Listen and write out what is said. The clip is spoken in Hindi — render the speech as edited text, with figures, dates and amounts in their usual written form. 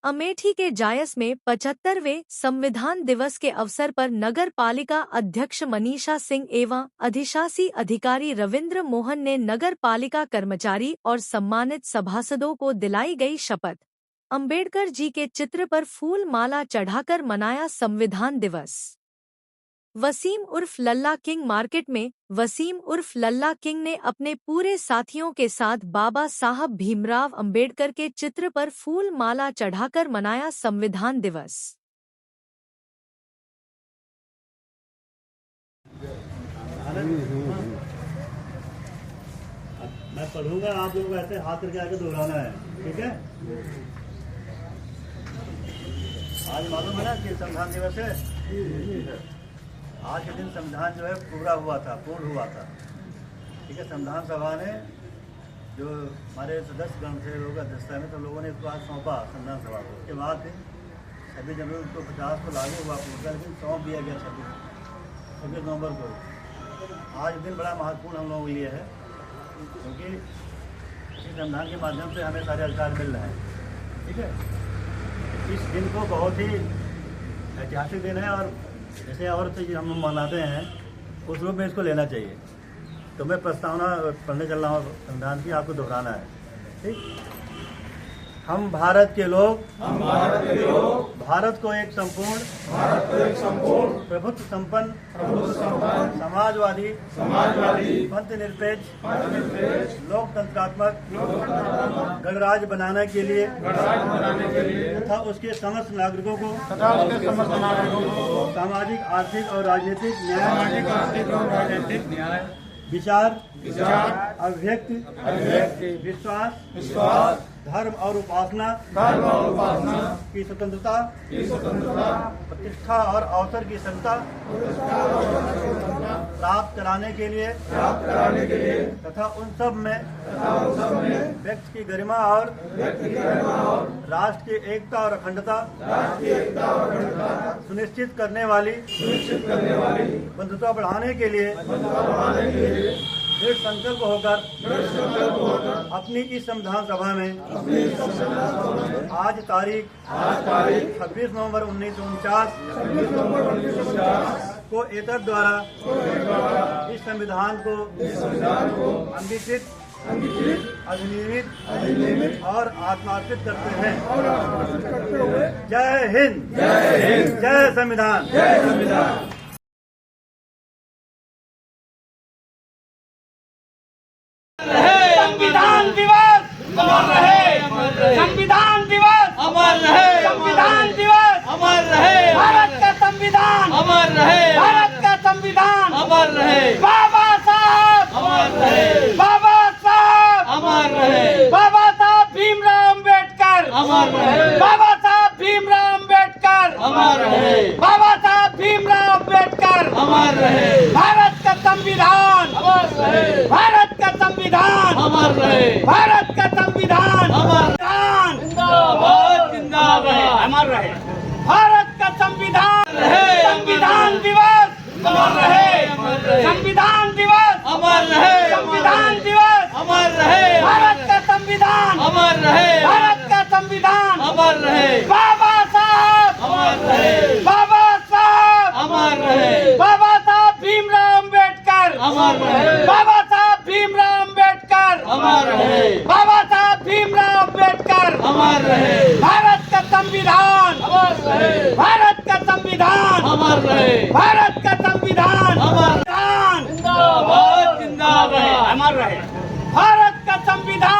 अमेठी के जायस में 75वें संविधान दिवस के अवसर पर नगर पालिका अध्यक्ष मनीषा सिंह एवं अधिशासी अधिकारी रविंद्र मोहन ने नगर पालिका कर्मचारी और सम्मानित सभासदों को दिलाई गई शपथ। अंबेडकर जी के चित्र पर फूल माला चढ़ाकर मनाया संविधान दिवस। वसीम उर्फ लल्ला किंग मार्केट में वसीम उर्फ लल्ला किंग ने अपने पूरे साथियों के साथ बाबा साहब भीमराव अंबेडकर के चित्र पर फूल माला चढ़ाकर मनाया संविधान दिवस। मैं पढ़ूंगा, आप लोग ऐसे हाथ करके आगे दोहराना है, ठीक है। आज मालूम है ना कि संविधान दिवस है। आज के दिन संविधान जो है पूर्ण हुआ था, ठीक है। संविधान सभा ने जो हमारे सदस्यगण थे लोग अध्यक्षता में, तो लोगों ने इसको आज सौंपा संविधान सभा को। उसके बाद 26 जनवरी 1950 को लागू हुआ पूरा, लेकिन सौंप दिया गया 26 नवंबर को। आज दिन बड़ा महत्वपूर्ण हम लोगों के लिए है, क्योंकि इस संविधान के माध्यम से हमें सारे अधिकार मिल रहे हैं, ठीक है। इस दिन को बहुत ही ऐतिहासिक दिन है, और जैसे और चीज़ हम मनाते हैं उस रूप में इसको लेना चाहिए। तो मैं प्रस्तावना पढ़ने चल रहा हूँ संविधान की, आपको दोहराना है, ठीक। हम भारत के लोग भारत को एक संपूर्ण प्रभुत्व संपन्न समाजवादी पंथ निरपेक्ष लोकतंत्रात्मक गणराज्य बनाने के लिए तथा उसके समस्त नागरिकों को सामाजिक आर्थिक और राजनीतिक न्याय विचार अभिव्यक्ति विश्वास धर्म और उपासना की स्वतंत्रता प्रतिष्ठा और अवसर की समता प्राप्त कराने के लिए तथा उन सब में व्यक्ति की गरिमा और राष्ट्र की एकता और अखंडता सुनिश्चित करने वाली बंधुता बढ़ाने के लिए दृढ़ संकल्प होकर अपनी इस संविधान सभा में आज तारीख 26 नवंबर 1949 को एतद द्वारा इस संविधान को अंगीकृत अधिनियमित और आत्मार्पित करते हैं। जय हिंद, जय संविधान। संविधान दिवस अमर रहे, संविधान दिवस अमर रहे, संविधान दिवस अमर रहे, भारत का संविधान अमर रहे, भारत का संविधान अमर रहे, बाबा साहब अमर रहे, बाबा साहब अमर रहे, बाबा साहब भीमराव अंबेडकर अमर रहे, बाबा साहब भीमराव अंबेडकर अमर रहे, बाबा साहब भीमराव अंबेडकर अमर रहे, भारत का संविधान अमर रहे, भारत का संविधान अमर रहे, भारत का संविधान अमर जिंदाबाद जिंदाबाद अमर रहे, भारत का संविधान रहे, संविधान दिवस अमर रहे, संविधान दिवस अमर रहे, संविधान दिवस अमर रहे, भारत का संविधान अमर रहे, भारत का संविधान अमर रहे, बाबा साहब अमर रहे, बाबा साहब अमर रहे, बाबा साहब भीमराव अंबेडकर अमर रहे, बाबा साहब भीमराव अंबेडकर अमर रहे, बाबा साहब भीमराव अंबेडकर अमर रहे, भारत का संविधान अमर रहे, भारत का संविधान अमर रहे, भारत का संविधान अमर जिंदाबाद जिंदाबाद अमर रहे, भारत का संविधान